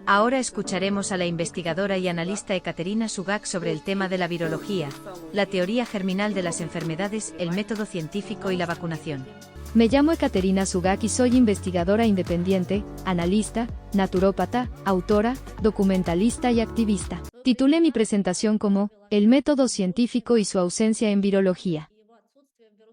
Ahora escucharemos a la investigadora y analista Ekaterina Sugak sobre el tema de la virología, la teoría germinal de las enfermedades, el método científico y la vacunación. Me llamo Ekaterina Sugak y soy investigadora independiente, analista, naturópata, autora, documentalista y activista. Titulé mi presentación como El método científico y su ausencia en virología.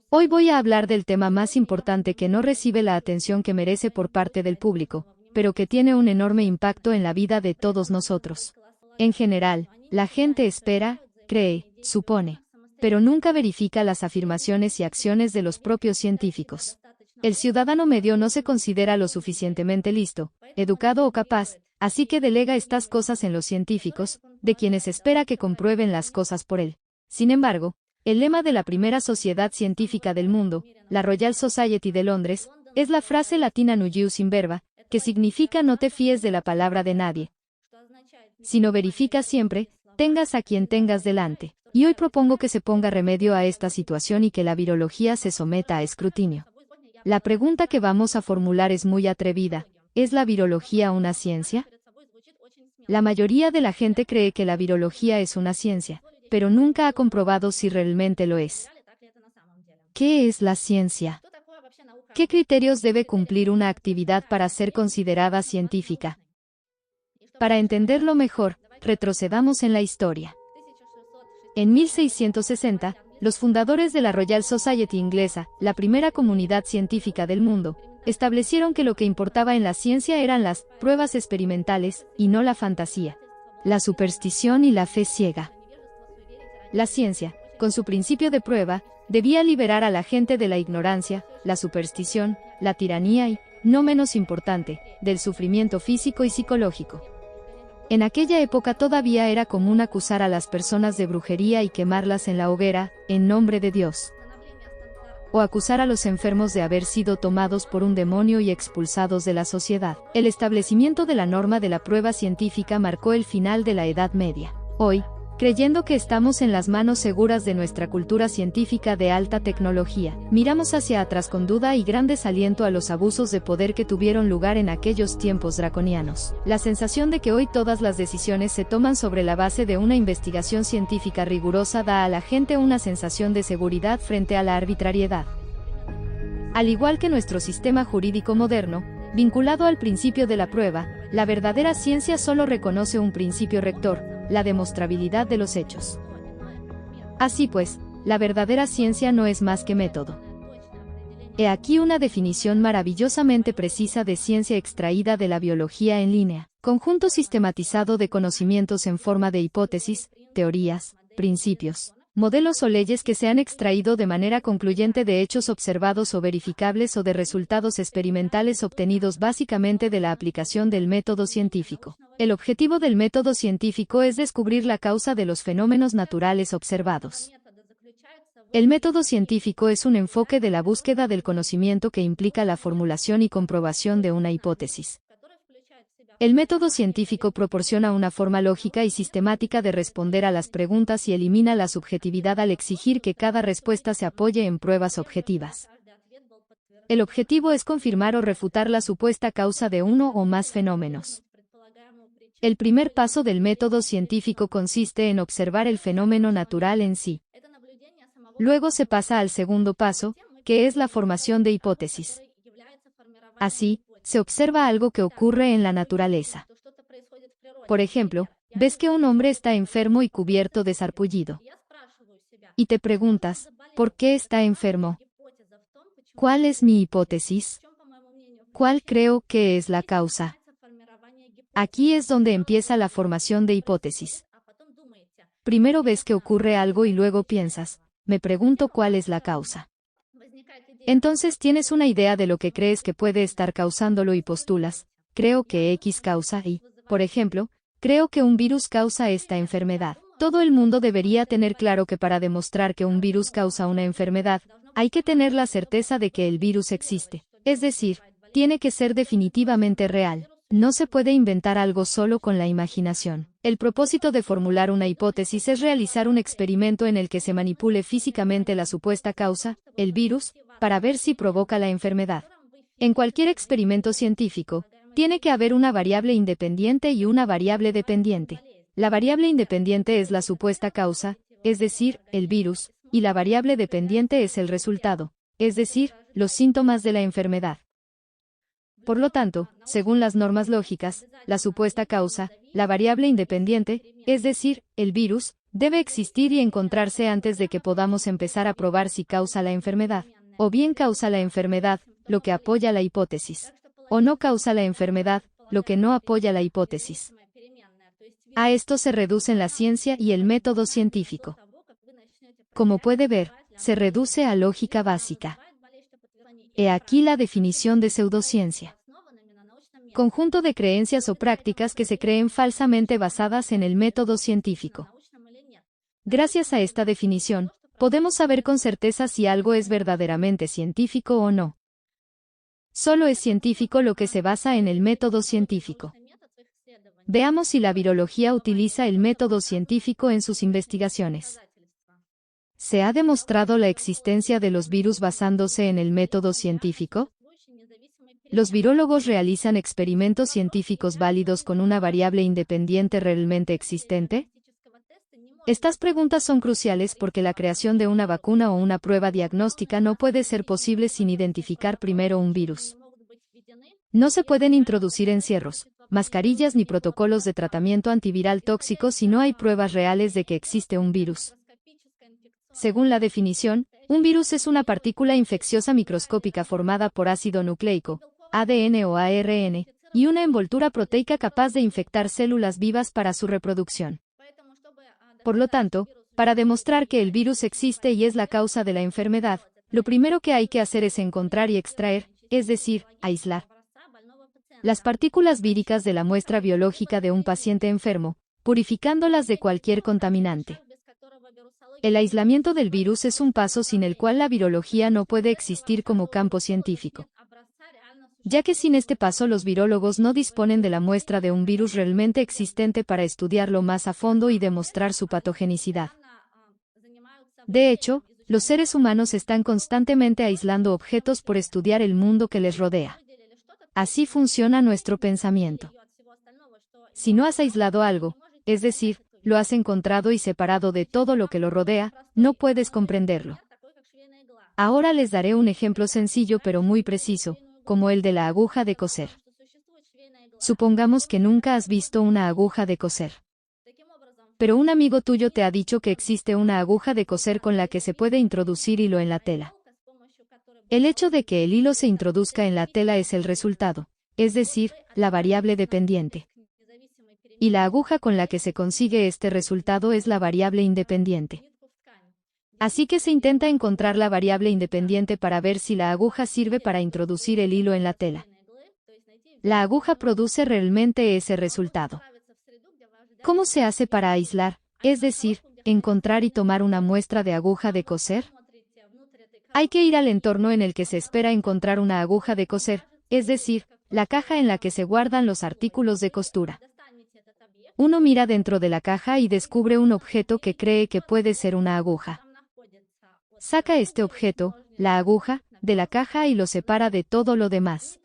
Hoy voy a hablar del tema más importante que no recibe la atención que merece por parte del público, pero que tiene un enorme impacto en la vida de todos nosotros. En general, la gente espera, cree, supone, pero nunca verifica las afirmaciones y acciones de los propios científicos. El ciudadano medio no se considera lo suficientemente listo, educado o capaz, así que delega estas cosas en los científicos, de quienes espera que comprueben las cosas por él. Sin embargo, el lema de la primera sociedad científica del mundo, la Royal Society de Londres, es la frase latina Nullius in verba, que significa no te fíes de la palabra de nadie, sino verifica siempre, tengas a quien tengas delante. Y hoy propongo que se ponga remedio a esta situación y que la virología se someta a escrutinio. La pregunta que vamos a formular es muy atrevida. ¿Es la virología una ciencia? La mayoría de la gente cree que la virología es una ciencia, pero nunca ha comprobado si realmente lo es. ¿Qué es la ciencia? ¿Qué criterios debe cumplir una actividad para ser considerada científica? Para entenderlo mejor, retrocedamos en la historia. En 1660, los fundadores de la Royal Society inglesa, la primera comunidad científica del mundo, establecieron que lo que importaba en la ciencia eran las pruebas experimentales, y no la fantasía, la superstición y la fe ciega. La ciencia, con su principio de prueba, debía liberar a la gente de la ignorancia, la superstición, la tiranía y, no menos importante, del sufrimiento físico y psicológico. En aquella época todavía era común acusar a las personas de brujería y quemarlas en la hoguera, en nombre de Dios. O acusar a los enfermos de haber sido tomados por un demonio y expulsados de la sociedad. El establecimiento de la norma de la prueba científica marcó el final de la Edad Media. Hoy, creyendo que estamos en las manos seguras de nuestra cultura científica de alta tecnología, miramos hacia atrás con duda y gran desaliento a los abusos de poder que tuvieron lugar en aquellos tiempos draconianos. La sensación de que hoy todas las decisiones se toman sobre la base de una investigación científica rigurosa da a la gente una sensación de seguridad frente a la arbitrariedad. Al igual que nuestro sistema jurídico moderno, vinculado al principio de la prueba, la verdadera ciencia solo reconoce un principio rector: la demostrabilidad de los hechos. Así pues, la verdadera ciencia no es más que método. He aquí una definición maravillosamente precisa de ciencia extraída de la biología en línea: conjunto sistematizado de conocimientos en forma de hipótesis, teorías, principios, modelos o leyes que se han extraído de manera concluyente de hechos observados o verificables o de resultados experimentales obtenidos básicamente de la aplicación del método científico. El objetivo del método científico es descubrir la causa de los fenómenos naturales observados. El método científico es un enfoque de la búsqueda del conocimiento que implica la formulación y comprobación de una hipótesis. El método científico proporciona una forma lógica y sistemática de responder a las preguntas y elimina la subjetividad al exigir que cada respuesta se apoye en pruebas objetivas. El objetivo es confirmar o refutar la supuesta causa de uno o más fenómenos. El primer paso del método científico consiste en observar el fenómeno natural en sí. Luego se pasa al segundo paso, que es la formación de hipótesis. Así, se observa algo que ocurre en la naturaleza. Por ejemplo, ves que un hombre está enfermo y cubierto de sarpullido. Y te preguntas, ¿por qué está enfermo? ¿Cuál es mi hipótesis? ¿Cuál creo que es la causa? Aquí es donde empieza la formación de hipótesis. Primero ves que ocurre algo y luego piensas, me pregunto cuál es la causa. Entonces tienes una idea de lo que crees que puede estar causándolo y postulas, creo que X causa Y, por ejemplo, creo que un virus causa esta enfermedad. Todo el mundo debería tener claro que para demostrar que un virus causa una enfermedad, hay que tener la certeza de que el virus existe. Es decir, tiene que ser definitivamente real. No se puede inventar algo solo con la imaginación. El propósito de formular una hipótesis es realizar un experimento en el que se manipule físicamente la supuesta causa, el virus, para ver si provoca la enfermedad. En cualquier experimento científico, tiene que haber una variable independiente y una variable dependiente. La variable independiente es la supuesta causa, es decir, el virus, y la variable dependiente es el resultado, es decir, los síntomas de la enfermedad. Por lo tanto, según las normas lógicas, la supuesta causa, la variable independiente, es decir, el virus, debe existir y encontrarse antes de que podamos empezar a probar si causa la enfermedad, o bien causa la enfermedad, lo que apoya la hipótesis, o no causa la enfermedad, lo que no apoya la hipótesis. A esto se reducen la ciencia y el método científico. Como puede ver, se reduce a lógica básica. He aquí la definición de pseudociencia. Conjunto de creencias o prácticas que se creen falsamente basadas en el método científico. Gracias a esta definición, podemos saber con certeza si algo es verdaderamente científico o no. Solo es científico lo que se basa en el método científico. Veamos si la virología utiliza el método científico en sus investigaciones. ¿Se ha demostrado la existencia de los virus basándose en el método científico? ¿Los virólogos realizan experimentos científicos válidos con una variable independiente realmente existente? Estas preguntas son cruciales porque la creación de una vacuna o una prueba diagnóstica no puede ser posible sin identificar primero un virus. No se pueden introducir encierros, mascarillas ni protocolos de tratamiento antiviral tóxico si no hay pruebas reales de que existe un virus. Según la definición, un virus es una partícula infecciosa microscópica formada por ácido nucleico, ADN o ARN, y una envoltura proteica capaz de infectar células vivas para su reproducción. Por lo tanto, para demostrar que el virus existe y es la causa de la enfermedad, lo primero que hay que hacer es encontrar y extraer, es decir, aislar las partículas víricas de la muestra biológica de un paciente enfermo, purificándolas de cualquier contaminante. El aislamiento del virus es un paso sin el cual la virología no puede existir como campo científico, ya que sin este paso los virólogos no disponen de la muestra de un virus realmente existente para estudiarlo más a fondo y demostrar su patogenicidad. De hecho, los seres humanos están constantemente aislando objetos por estudiar el mundo que les rodea. Así funciona nuestro pensamiento. Si no has aislado algo, es decir, lo has encontrado y separado de todo lo que lo rodea, no puedes comprenderlo. Ahora les daré un ejemplo sencillo pero muy preciso, como el de la aguja de coser. Supongamos que nunca has visto una aguja de coser. Pero un amigo tuyo te ha dicho que existe una aguja de coser con la que se puede introducir hilo en la tela. El hecho de que el hilo se introduzca en la tela es el resultado, es decir, la variable dependiente. Y la aguja con la que se consigue este resultado es la variable independiente. Así que se intenta encontrar la variable independiente para ver si la aguja sirve para introducir el hilo en la tela. La aguja produce realmente ese resultado. ¿Cómo se hace para aislar, es decir, encontrar y tomar una muestra de aguja de coser? Hay que ir al entorno en el que se espera encontrar una aguja de coser, es decir, la caja en la que se guardan los artículos de costura. Uno mira dentro de la caja y descubre un objeto que cree que puede ser una aguja. Saca este objeto, la aguja, de la caja y lo separa de todo lo demás.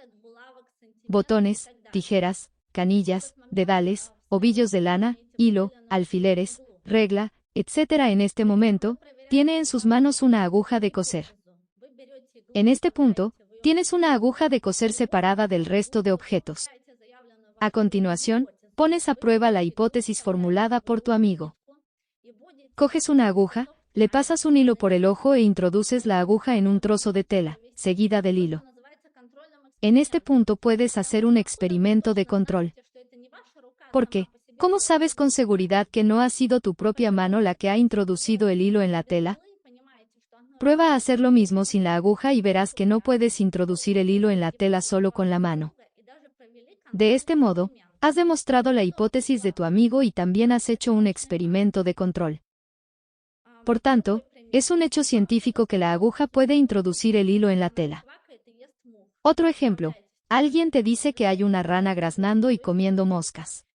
Botones, tijeras, canillas, dedales, ovillos de lana, hilo, alfileres, regla, etc. En este momento, tiene en sus manos una aguja de coser. En este punto, tienes una aguja de coser separada del resto de objetos. A continuación, pones a prueba la hipótesis formulada por tu amigo. Coges una aguja, le pasas un hilo por el ojo e introduces la aguja en un trozo de tela, seguida del hilo. En este punto puedes hacer un experimento de control. ¿Por qué? ¿Cómo sabes con seguridad que no ha sido tu propia mano la que ha introducido el hilo en la tela? Prueba a hacer lo mismo sin la aguja y verás que no puedes introducir el hilo en la tela solo con la mano. De este modo, has demostrado la hipótesis de tu amigo y también has hecho un experimento de control. Por tanto, es un hecho científico que la aguja puede introducir el hilo en la tela. Otro ejemplo, alguien te dice que hay una rana graznando y comiendo moscas.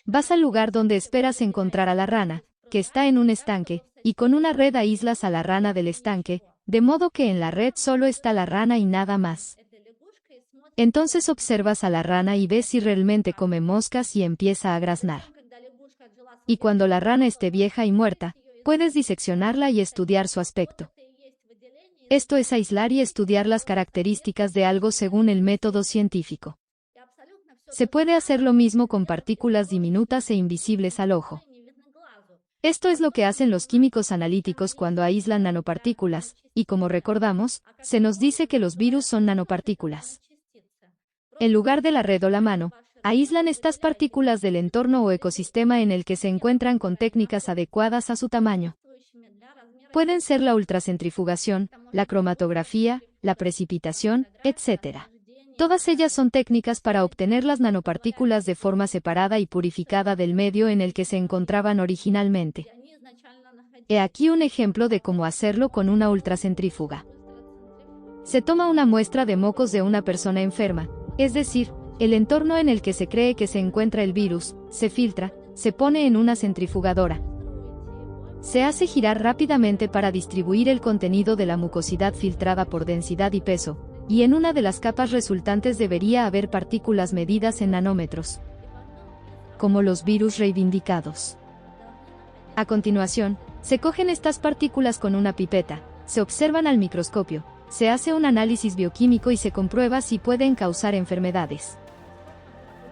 Vas al lugar donde esperas encontrar a la rana, que está en un estanque, y con una red aíslas a la rana del estanque, de modo que en la red solo está la rana y nada más. Entonces observas a la rana y ves si realmente come moscas y empieza a graznar. Y cuando la rana esté vieja y muerta, puedes diseccionarla y estudiar su aspecto. Esto es aislar y estudiar las características de algo según el método científico. Se puede hacer lo mismo con partículas diminutas e invisibles al ojo. Esto es lo que hacen los químicos analíticos cuando aíslan nanopartículas, y como recordamos, se nos dice que los virus son nanopartículas. En lugar de la red o la mano, aíslan estas partículas del entorno o ecosistema en el que se encuentran con técnicas adecuadas a su tamaño. Pueden ser la ultracentrifugación, la cromatografía, la precipitación, etc. Todas ellas son técnicas para obtener las nanopartículas de forma separada y purificada del medio en el que se encontraban originalmente. He aquí un ejemplo de cómo hacerlo con una ultracentrífuga. Se toma una muestra de mocos de una persona enferma, es decir, el entorno en el que se cree que se encuentra el virus, se filtra, se pone en una centrifugadora. Se hace girar rápidamente para distribuir el contenido de la mucosidad filtrada por densidad y peso, y en una de las capas resultantes debería haber partículas medidas en nanómetros, como los virus reivindicados. A continuación, se cogen estas partículas con una pipeta, se observan al microscopio, se hace un análisis bioquímico y se comprueba si pueden causar enfermedades.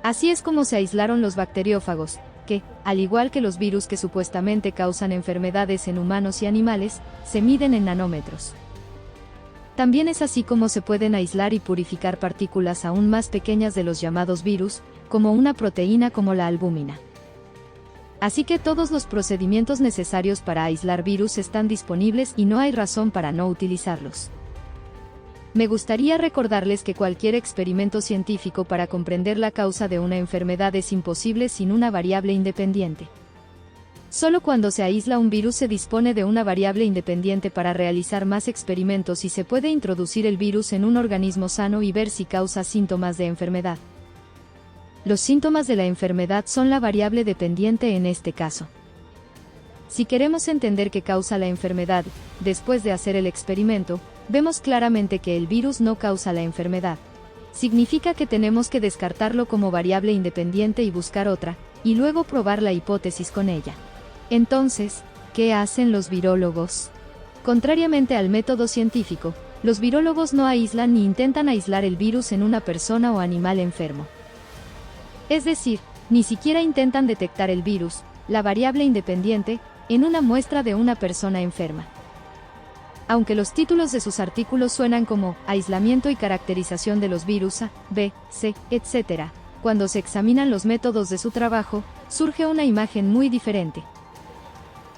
Así es como se aislaron los bacteriófagos, que, al igual que los virus que supuestamente causan enfermedades en humanos y animales, se miden en nanómetros. También es así como se pueden aislar y purificar partículas aún más pequeñas de los llamados virus, como una proteína como la albúmina. Así que todos los procedimientos necesarios para aislar virus están disponibles y no hay razón para no utilizarlos. Me gustaría recordarles que cualquier experimento científico para comprender la causa de una enfermedad es imposible sin una variable independiente. Solo cuando se aísla un virus se dispone de una variable independiente para realizar más experimentos y se puede introducir el virus en un organismo sano y ver si causa síntomas de enfermedad. Los síntomas de la enfermedad son la variable dependiente en este caso. Si queremos entender qué causa la enfermedad, después de hacer el experimento, vemos claramente que el virus no causa la enfermedad. Significa que tenemos que descartarlo como variable independiente y buscar otra, y luego probar la hipótesis con ella. Entonces, ¿qué hacen los virólogos? Contrariamente al método científico, los virólogos no aíslan ni intentan aislar el virus en una persona o animal enfermo. Es decir, ni siquiera intentan detectar el virus, la variable independiente, en una muestra de una persona enferma. Aunque los títulos de sus artículos suenan como aislamiento y caracterización de los virus A, B, C, etc., cuando se examinan los métodos de su trabajo, surge una imagen muy diferente.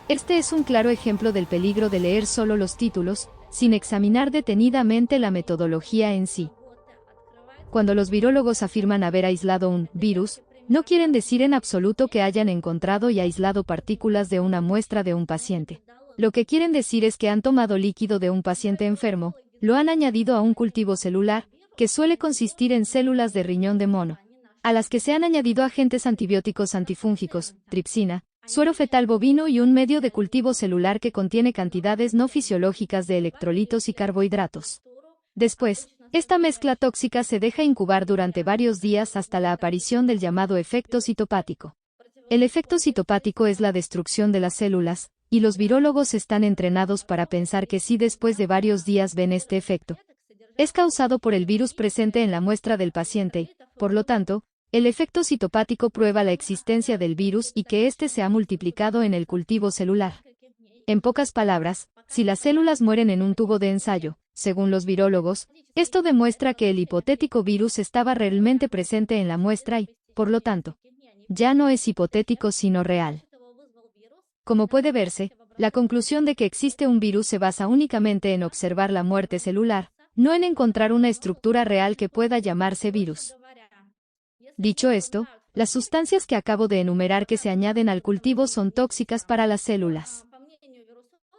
Este es un claro ejemplo del peligro de leer solo los títulos, sin examinar detenidamente la metodología en sí. Cuando los virólogos afirman haber aislado un virus, no quieren decir en absoluto que hayan encontrado y aislado partículas de una muestra de un paciente. Lo que quieren decir es que han tomado líquido de un paciente enfermo, lo han añadido a un cultivo celular, que suele consistir en células de riñón de mono, a las que se han añadido agentes antibióticos antifúngicos, tripsina, suero fetal bovino y un medio de cultivo celular que contiene cantidades no fisiológicas de electrolitos y carbohidratos. Después, esta mezcla tóxica se deja incubar durante varios días hasta la aparición del llamado efecto citopático. El efecto citopático es la destrucción de las células, y los virólogos están entrenados para pensar que si después de varios días ven este efecto, es causado por el virus presente en la muestra del paciente, por lo tanto, el efecto citopático prueba la existencia del virus y que éste se ha multiplicado en el cultivo celular. En pocas palabras, si las células mueren en un tubo de ensayo, según los virólogos, esto demuestra que el hipotético virus estaba realmente presente en la muestra y, por lo tanto, ya no es hipotético sino real. Como puede verse, la conclusión de que existe un virus se basa únicamente en observar la muerte celular, no en encontrar una estructura real que pueda llamarse virus. Dicho esto, las sustancias que acabo de enumerar que se añaden al cultivo son tóxicas para las células.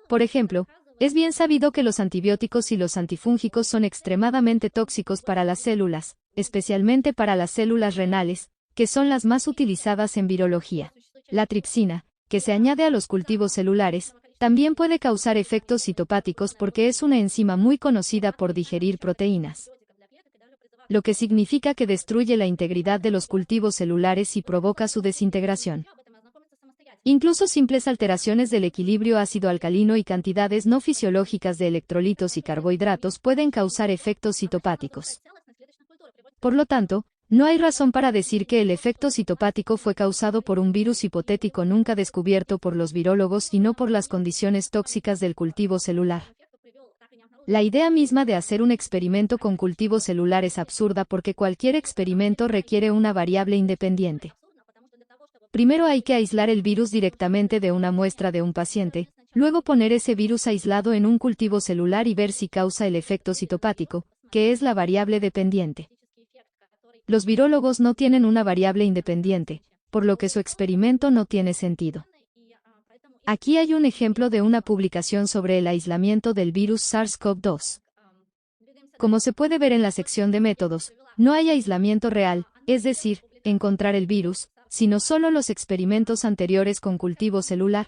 Por ejemplo, es bien sabido que los antibióticos y los antifúngicos son extremadamente tóxicos para las células, especialmente para las células renales, que son las más utilizadas en virología. La tripsina, que se añade a los cultivos celulares, también puede causar efectos citopáticos porque es una enzima muy conocida por digerir proteínas. lo que significa que destruye la integridad de los cultivos celulares y provoca su desintegración. Incluso simples alteraciones del equilibrio ácido-alcalino y cantidades no fisiológicas de electrolitos y carbohidratos pueden causar efectos citopáticos. Por lo tanto, no hay razón para decir que el efecto citopático fue causado por un virus hipotético nunca descubierto por los virólogos y no por las condiciones tóxicas del cultivo celular. La idea misma de hacer un experimento con cultivo celular es absurda porque cualquier experimento requiere una variable independiente. Primero hay que aislar el virus directamente de una muestra de un paciente, luego poner ese virus aislado en un cultivo celular y ver si causa el efecto citopático, que es la variable dependiente. Los virólogos no tienen una variable independiente, por lo que su experimento no tiene sentido. Aquí hay un ejemplo de una publicación sobre el aislamiento del virus SARS-CoV-2. Como se puede ver en la sección de métodos, no hay aislamiento real, es decir, encontrar el virus, sino solo los experimentos anteriores con cultivo celular,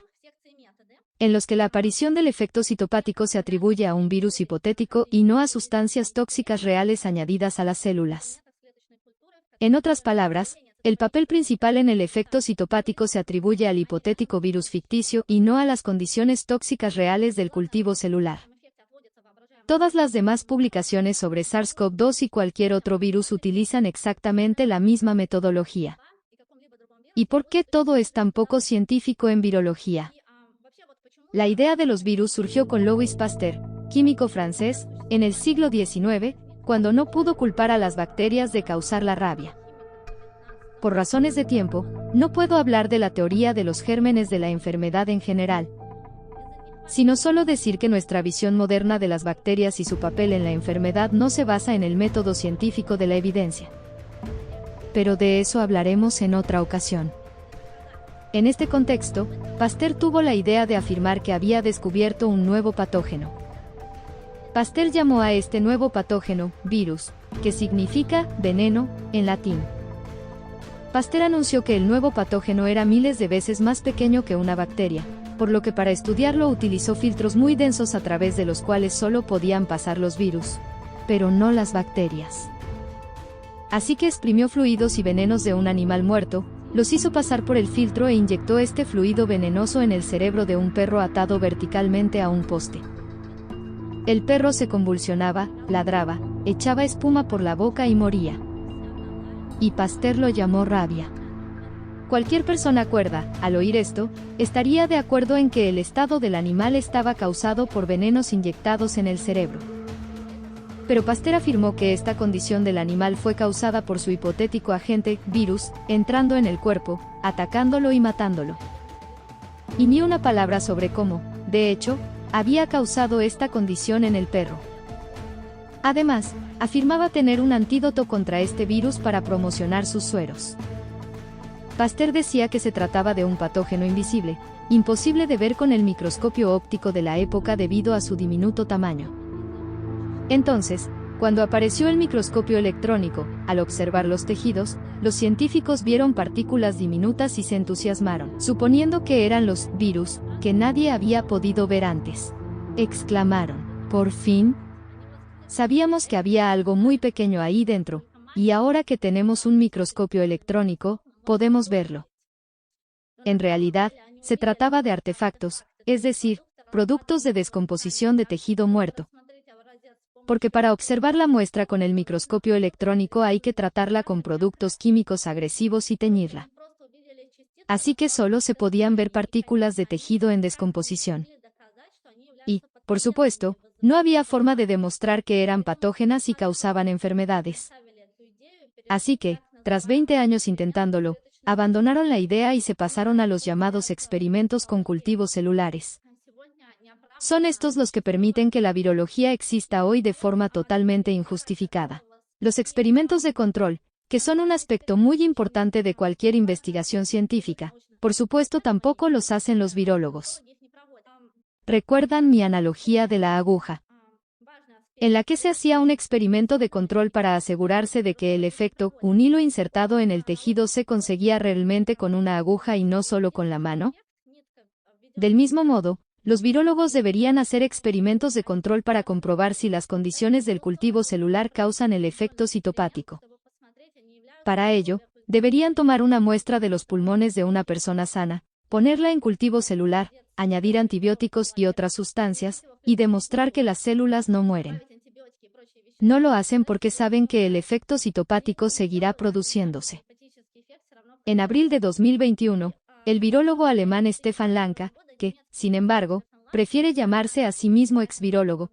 en los que la aparición del efecto citopático se atribuye a un virus hipotético y no a sustancias tóxicas reales añadidas a las células. En otras palabras, el papel principal en el efecto citopático se atribuye al hipotético virus ficticio y no a las condiciones tóxicas reales del cultivo celular. Todas las demás publicaciones sobre SARS-CoV-2 y cualquier otro virus utilizan exactamente la misma metodología. ¿Y por qué todo es tan poco científico en virología? La idea de los virus surgió con Louis Pasteur, químico francés, en el siglo XIX, cuando no pudo culpar a las bacterias de causar la rabia. Por razones de tiempo, no puedo hablar de la teoría de los gérmenes de la enfermedad en general, sino solo decir que nuestra visión moderna de las bacterias y su papel en la enfermedad no se basa en el método científico de la evidencia. Pero de eso hablaremos en otra ocasión. En este contexto, Pasteur tuvo la idea de afirmar que había descubierto un nuevo patógeno. Pasteur llamó a este nuevo patógeno virus, que significa veneno en latín. Pasteur anunció que el nuevo patógeno era miles de veces más pequeño que una bacteria, por lo que para estudiarlo utilizó filtros muy densos a través de los cuales solo podían pasar los virus, pero no las bacterias. Así que exprimió fluidos y venenos de un animal muerto, los hizo pasar por el filtro e inyectó este fluido venenoso en el cerebro de un perro atado verticalmente a un poste. El perro se convulsionaba, ladraba, echaba espuma por la boca y moría. Y Pasteur lo llamó rabia. Cualquier persona cuerda, al oír esto, estaría de acuerdo en que el estado del animal estaba causado por venenos inyectados en el cerebro. Pero Pasteur afirmó que esta condición del animal fue causada por su hipotético agente, virus, entrando en el cuerpo, atacándolo y matándolo. Y ni una palabra sobre cómo, de hecho, había causado esta condición en el perro. Además, afirmaba tener un antídoto contra este virus para promocionar sus sueros. Pasteur decía que se trataba de un patógeno invisible, imposible de ver con el microscopio óptico de la época debido a su diminuto tamaño. Entonces, cuando apareció el microscopio electrónico, al observar los tejidos, los científicos vieron partículas diminutas y se entusiasmaron, suponiendo que eran los virus, que nadie había podido ver antes. Exclamaron, por fin. Sabíamos que había algo muy pequeño ahí dentro, y ahora que tenemos un microscopio electrónico, podemos verlo. En realidad, se trataba de artefactos, es decir, productos de descomposición de tejido muerto. Porque para observar la muestra con el microscopio electrónico hay que tratarla con productos químicos agresivos y teñirla. Así que solo se podían ver partículas de tejido en descomposición. Y, por supuesto, no había forma de demostrar que eran patógenas y causaban enfermedades. Así que, tras 20 años intentándolo, abandonaron la idea y se pasaron a los llamados experimentos con cultivos celulares. Son estos los que permiten que la virología exista hoy de forma totalmente injustificada. Los experimentos de control, que son un aspecto muy importante de cualquier investigación científica, por supuesto tampoco los hacen los virólogos. ¿Recuerdan mi analogía de la aguja? En la que se hacía un experimento de control para asegurarse de que el efecto, un hilo insertado en el tejido se conseguía realmente con una aguja y no solo con la mano. Del mismo modo, los virólogos deberían hacer experimentos de control para comprobar si las condiciones del cultivo celular causan el efecto citopático. Para ello, deberían tomar una muestra de los pulmones de una persona sana, ponerla en cultivo celular, añadir antibióticos y otras sustancias, y demostrar que las células no mueren. No lo hacen porque saben que el efecto citopático seguirá produciéndose. En abril de 2021, el virólogo alemán Stefan Lanka, que, sin embargo, prefiere llamarse a sí mismo exvirólogo,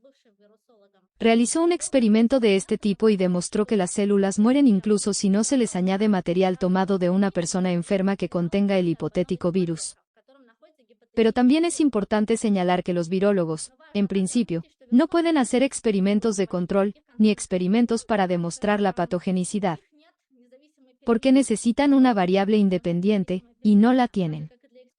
realizó un experimento de este tipo y demostró que las células mueren incluso si no se les añade material tomado de una persona enferma que contenga el hipotético virus. Pero también es importante señalar que los virólogos, en principio, no pueden hacer experimentos de control, ni experimentos para demostrar la patogenicidad, porque necesitan una variable independiente, y no la tienen.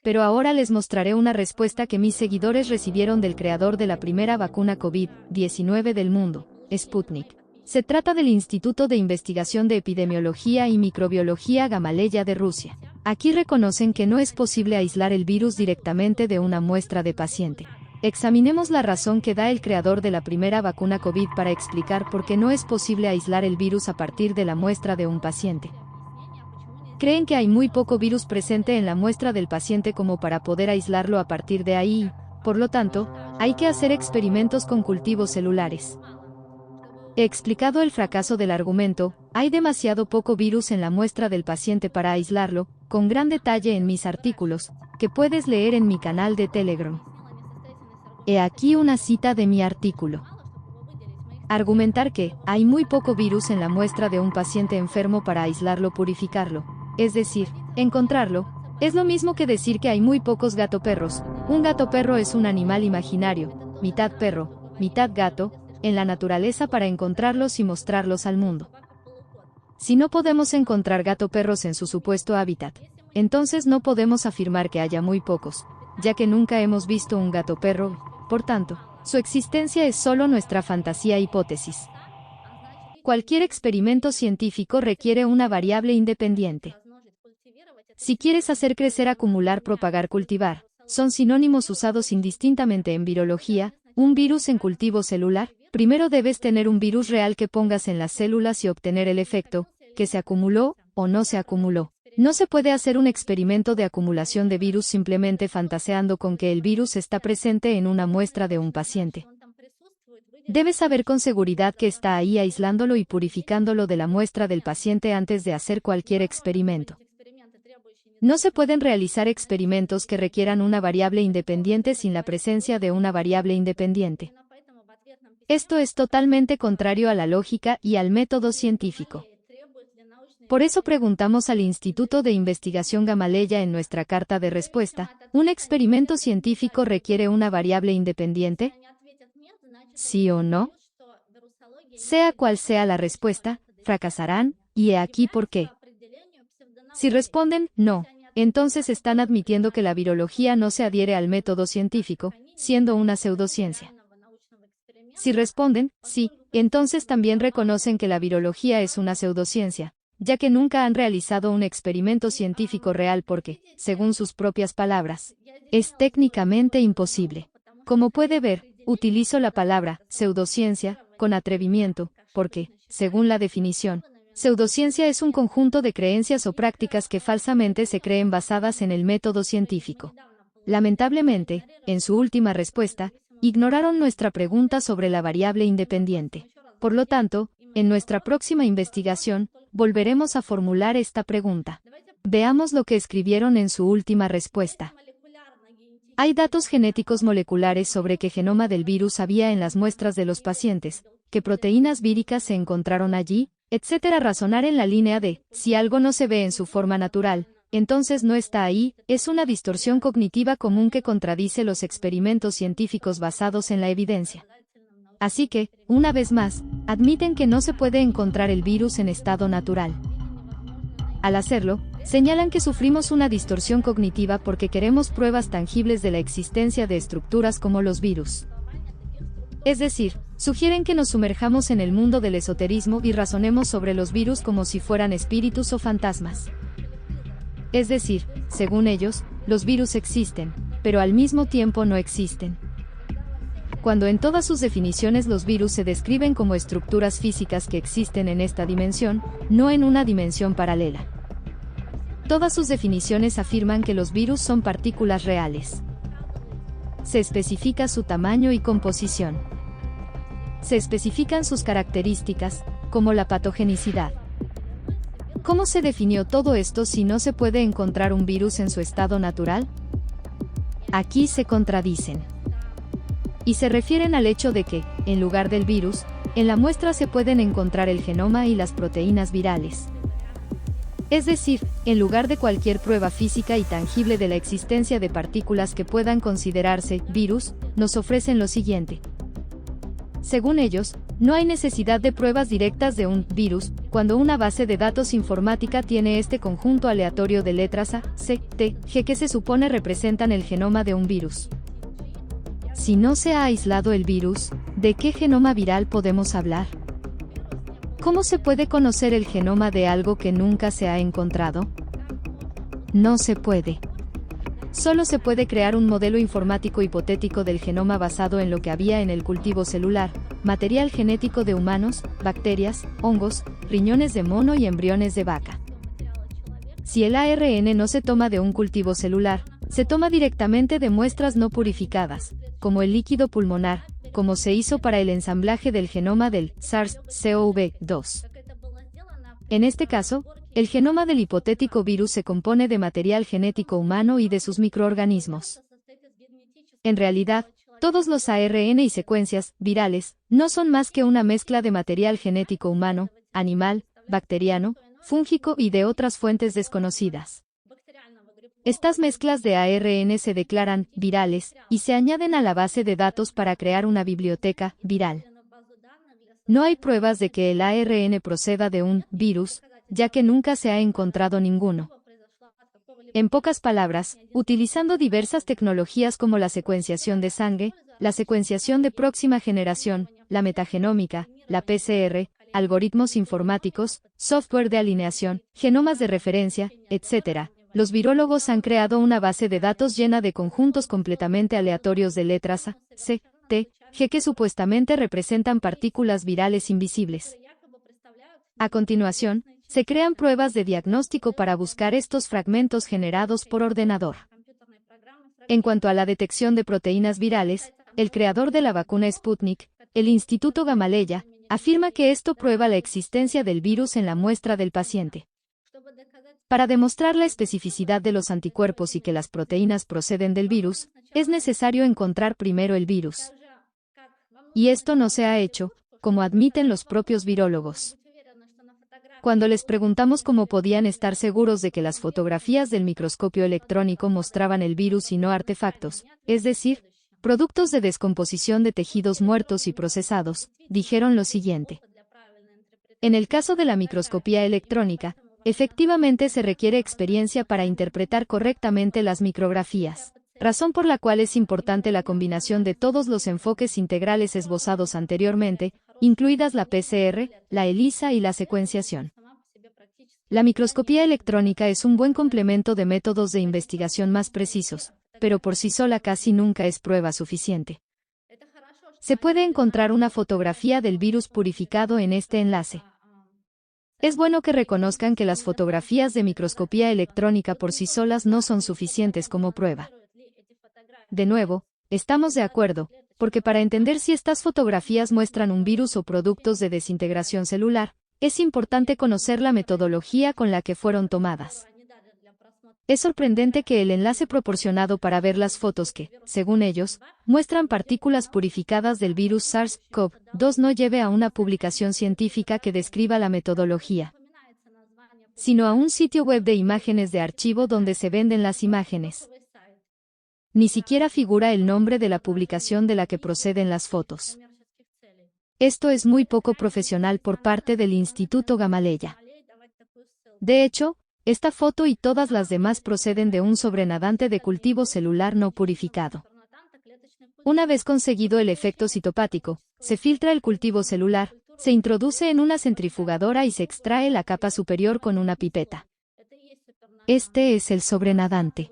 Pero ahora les mostraré una respuesta que mis seguidores recibieron del creador de la primera vacuna COVID-19 del mundo, Sputnik. Se trata del Instituto de Investigación de Epidemiología y Microbiología Gamaleya de Rusia. Aquí reconocen que no es posible aislar el virus directamente de una muestra de paciente. Examinemos la razón que da el creador de la primera vacuna COVID para explicar por qué no es posible aislar el virus a partir de la muestra de un paciente. Creen que hay muy poco virus presente en la muestra del paciente como para poder aislarlo a partir de ahí y, por lo tanto, hay que hacer experimentos con cultivos celulares. He explicado el fracaso del argumento, hay demasiado poco virus en la muestra del paciente para aislarlo, con gran detalle en mis artículos, que puedes leer en mi canal de Telegram. He aquí una cita de mi artículo. Argumentar que hay muy poco virus en la muestra de un paciente enfermo para aislarlo, purificarlo, es decir, encontrarlo, es lo mismo que decir que hay muy pocos gato-perros. Un gato-perro es un animal imaginario, mitad perro, mitad gato, en la naturaleza para encontrarlos y mostrarlos al mundo. Si no podemos encontrar gato-perros en su supuesto hábitat, entonces no podemos afirmar que haya muy pocos, ya que nunca hemos visto un gato-perro, por tanto, su existencia es solo nuestra fantasía hipótesis. Cualquier experimento científico requiere una variable independiente. Si quieres hacer crecer, acumular, propagar, cultivar, son sinónimos usados indistintamente en virología. Un virus en cultivo celular, primero debes tener un virus real que pongas en las células y obtener el efecto, que se acumuló o no se acumuló. No se puede hacer un experimento de acumulación de virus simplemente fantaseando con que el virus está presente en una muestra de un paciente. Debes saber con seguridad que está ahí, aislándolo y purificándolo de la muestra del paciente antes de hacer cualquier experimento. No se pueden realizar experimentos que requieran una variable independiente sin la presencia de una variable independiente. Esto es totalmente contrario a la lógica y al método científico. Por eso preguntamos al Instituto de Investigación Gamaleya en nuestra carta de respuesta, ¿un experimento científico requiere una variable independiente? ¿Sí o no? Sea cual sea la respuesta, fracasarán, y he aquí por qué. Si responden, no, entonces están admitiendo que la virología no se adhiere al método científico, siendo una pseudociencia. Si responden, sí, entonces también reconocen que la virología es una pseudociencia, ya que nunca han realizado un experimento científico real porque, según sus propias palabras, es técnicamente imposible. Como puede ver, utilizo la palabra pseudociencia con atrevimiento, porque, según la definición, pseudociencia es un conjunto de creencias o prácticas que falsamente se creen basadas en el método científico. Lamentablemente, en su última respuesta, ignoraron nuestra pregunta sobre la variable independiente. Por lo tanto, en nuestra próxima investigación, volveremos a formular esta pregunta. Veamos lo que escribieron en su última respuesta. Hay datos genéticos moleculares sobre qué genoma del virus había en las muestras de los pacientes, qué proteínas víricas se encontraron allí, etc. Razonar en la línea de, si algo no se ve en su forma natural, entonces no está ahí, es una distorsión cognitiva común que contradice los experimentos científicos basados en la evidencia. Así que, una vez más, admiten que no se puede encontrar el virus en estado natural. Al hacerlo, señalan que sufrimos una distorsión cognitiva porque queremos pruebas tangibles de la existencia de estructuras como los virus. Es decir, sugieren que nos sumerjamos en el mundo del esoterismo y razonemos sobre los virus como si fueran espíritus o fantasmas. Es decir, según ellos, los virus existen, pero al mismo tiempo no existen. Cuando en todas sus definiciones los virus se describen como estructuras físicas que existen en esta dimensión, no en una dimensión paralela. Todas sus definiciones afirman que los virus son partículas reales. Se especifica su tamaño y composición. Se especifican sus características, como la patogenicidad. ¿Cómo se definió todo esto si no se puede encontrar un virus en su estado natural? Aquí se contradicen. Y se refieren al hecho de que, en lugar del virus, en la muestra se pueden encontrar el genoma y las proteínas virales. Es decir, en lugar de cualquier prueba física y tangible de la existencia de partículas que puedan considerarse virus, nos ofrecen lo siguiente. Según ellos, no hay necesidad de pruebas directas de un virus, cuando una base de datos informática tiene este conjunto aleatorio de letras A, C, T, G que se supone representan el genoma de un virus. Si no se ha aislado el virus, ¿de qué genoma viral podemos hablar? ¿Cómo se puede conocer el genoma de algo que nunca se ha encontrado? No se puede. Solo se puede crear un modelo informático hipotético del genoma basado en lo que había en el cultivo celular, material genético de humanos, bacterias, hongos, riñones de mono y embriones de vaca. Si el ARN no se toma de un cultivo celular, se toma directamente de muestras no purificadas, como el líquido pulmonar, como se hizo para el ensamblaje del genoma del SARS-CoV-2. En este caso, el genoma del hipotético virus se compone de material genético humano y de sus microorganismos. En realidad, todos los ARN y secuencias virales no son más que una mezcla de material genético humano, animal, bacteriano, fúngico y de otras fuentes desconocidas. Estas mezclas de ARN se declaran virales y se añaden a la base de datos para crear una biblioteca viral. No hay pruebas de que el ARN proceda de un virus, ya que nunca se ha encontrado ninguno. En pocas palabras, utilizando diversas tecnologías como la secuenciación de sangre, la secuenciación de próxima generación, la metagenómica, la PCR, algoritmos informáticos, software de alineación, genomas de referencia, etc., los virólogos han creado una base de datos llena de conjuntos completamente aleatorios de letras A, C, T, G que supuestamente representan partículas virales invisibles. A continuación, se crean pruebas de diagnóstico para buscar estos fragmentos generados por ordenador. En cuanto a la detección de proteínas virales, el creador de la vacuna Sputnik, el Instituto Gamaleya, afirma que esto prueba la existencia del virus en la muestra del paciente. Para demostrar la especificidad de los anticuerpos y que las proteínas proceden del virus, es necesario encontrar primero el virus. Y esto no se ha hecho, como admiten los propios virólogos. Cuando les preguntamos cómo podían estar seguros de que las fotografías del microscopio electrónico mostraban el virus y no artefactos, es decir, productos de descomposición de tejidos muertos y procesados, dijeron lo siguiente. En el caso de la microscopía electrónica, efectivamente se requiere experiencia para interpretar correctamente las micrografías, razón por la cual es importante la combinación de todos los enfoques integrales esbozados anteriormente, incluidas la PCR, la ELISA y la secuenciación. La microscopía electrónica es un buen complemento de métodos de investigación más precisos, pero por sí sola casi nunca es prueba suficiente. Se puede encontrar una fotografía del virus purificado en este enlace. Es bueno que reconozcan que las fotografías de microscopía electrónica por sí solas no son suficientes como prueba. De nuevo, estamos de acuerdo, porque para entender si estas fotografías muestran un virus o productos de desintegración celular, es importante conocer la metodología con la que fueron tomadas. Es sorprendente que el enlace proporcionado para ver las fotos que, según ellos, muestran partículas purificadas del virus SARS-CoV-2 no lleve a una publicación científica que describa la metodología, sino a un sitio web de imágenes de archivo donde se venden las imágenes. Ni siquiera figura el nombre de la publicación de la que proceden las fotos. Esto es muy poco profesional por parte del Instituto Gamaleya. De hecho, esta foto y todas las demás proceden de un sobrenadante de cultivo celular no purificado. Una vez conseguido el efecto citopático, se filtra el cultivo celular, se introduce en una centrifugadora y se extrae la capa superior con una pipeta. Este es el sobrenadante.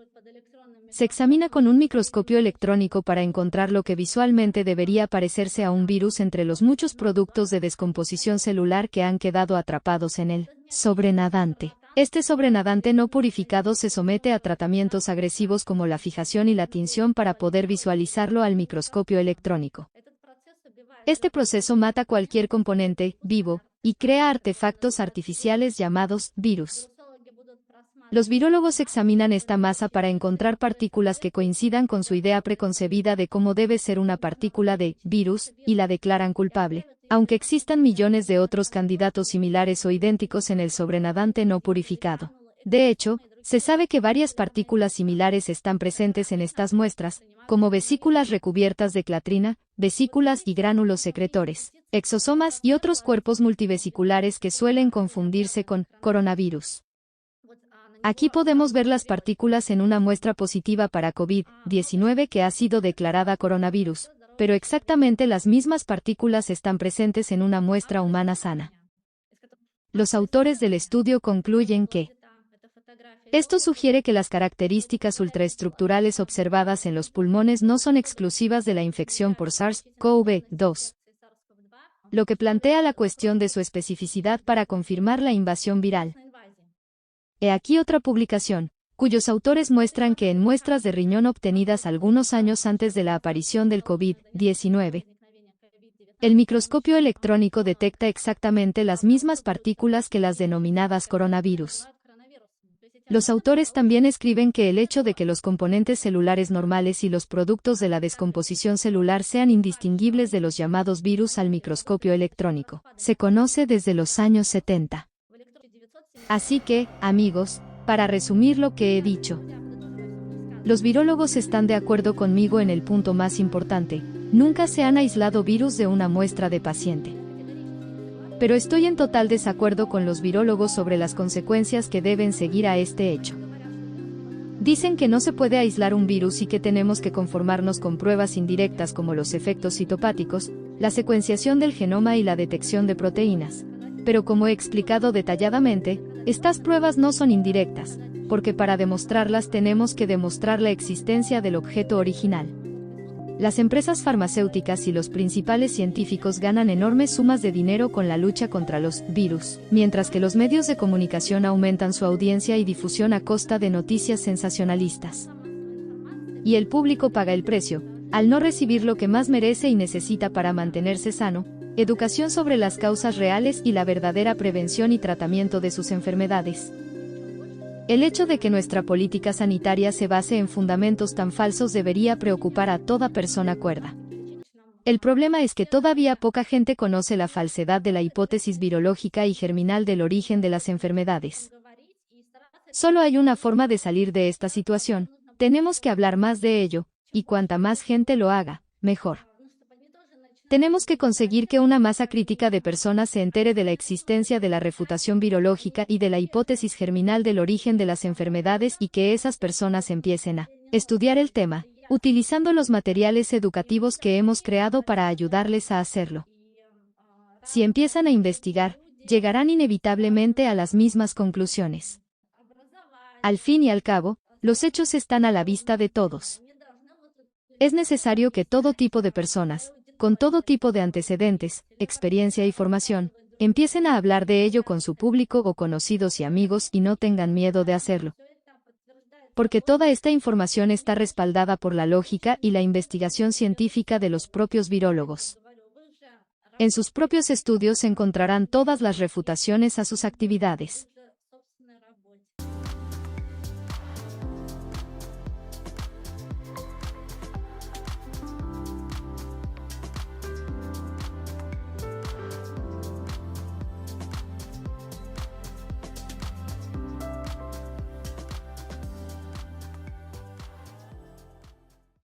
Se examina con un microscopio electrónico para encontrar lo que visualmente debería parecerse a un virus entre los muchos productos de descomposición celular que han quedado atrapados en el sobrenadante. Este sobrenadante no purificado se somete a tratamientos agresivos como la fijación y la tinción para poder visualizarlo al microscopio electrónico. Este proceso mata cualquier componente vivo y crea artefactos artificiales llamados virus. Los virólogos examinan esta masa para encontrar partículas que coincidan con su idea preconcebida de cómo debe ser una partícula de virus y la declaran culpable, aunque existan millones de otros candidatos similares o idénticos en el sobrenadante no purificado. De hecho, se sabe que varias partículas similares están presentes en estas muestras, como vesículas recubiertas de clatrina, vesículas y gránulos secretores, exosomas y otros cuerpos multivesiculares que suelen confundirse con coronavirus. Aquí podemos ver las partículas en una muestra positiva para COVID-19 que ha sido declarada coronavirus, pero exactamente las mismas partículas están presentes en una muestra humana sana. Los autores del estudio concluyen que esto sugiere que las características ultraestructurales observadas en los pulmones no son exclusivas de la infección por SARS-CoV-2, lo que plantea la cuestión de su especificidad para confirmar la invasión viral. He aquí otra publicación, cuyos autores muestran que en muestras de riñón obtenidas algunos años antes de la aparición del COVID-19, el microscopio electrónico detecta exactamente las mismas partículas que las denominadas coronavirus. Los autores también escriben que el hecho de que los componentes celulares normales y los productos de la descomposición celular sean indistinguibles de los llamados virus al microscopio electrónico se conoce desde los años 70. Así que, amigos, para resumir lo que he dicho, los virólogos están de acuerdo conmigo en el punto más importante: nunca se han aislado virus de una muestra de paciente. Pero estoy en total desacuerdo con los virólogos sobre las consecuencias que deben seguir a este hecho. Dicen que no se puede aislar un virus y que tenemos que conformarnos con pruebas indirectas como los efectos citopáticos, la secuenciación del genoma y la detección de proteínas. Pero como he explicado detalladamente, estas pruebas no son indirectas, porque para demostrarlas tenemos que demostrar la existencia del objeto original. Las empresas farmacéuticas y los principales científicos ganan enormes sumas de dinero con la lucha contra los virus, mientras que los medios de comunicación aumentan su audiencia y difusión a costa de noticias sensacionalistas. Y el público paga el precio, al no recibir lo que más merece y necesita para mantenerse sano: educación sobre las causas reales y la verdadera prevención y tratamiento de sus enfermedades. El hecho de que nuestra política sanitaria se base en fundamentos tan falsos debería preocupar a toda persona cuerda. El problema es que todavía poca gente conoce la falsedad de la hipótesis virológica y germinal del origen de las enfermedades. Solo hay una forma de salir de esta situación: tenemos que hablar más de ello, y cuanta más gente lo haga, mejor. Tenemos que conseguir que una masa crítica de personas se entere de la existencia de la refutación virológica y de la hipótesis germinal del origen de las enfermedades, y que esas personas empiecen a estudiar el tema, utilizando los materiales educativos que hemos creado para ayudarles a hacerlo. Si empiezan a investigar, llegarán inevitablemente a las mismas conclusiones. Al fin y al cabo, los hechos están a la vista de todos. Es necesario que todo tipo de personas, con todo tipo de antecedentes, experiencia y formación, empiecen a hablar de ello con su público o conocidos y amigos, y no tengan miedo de hacerlo. Porque toda esta información está respaldada por la lógica y la investigación científica de los propios virólogos. En sus propios estudios encontrarán todas las refutaciones a sus actividades.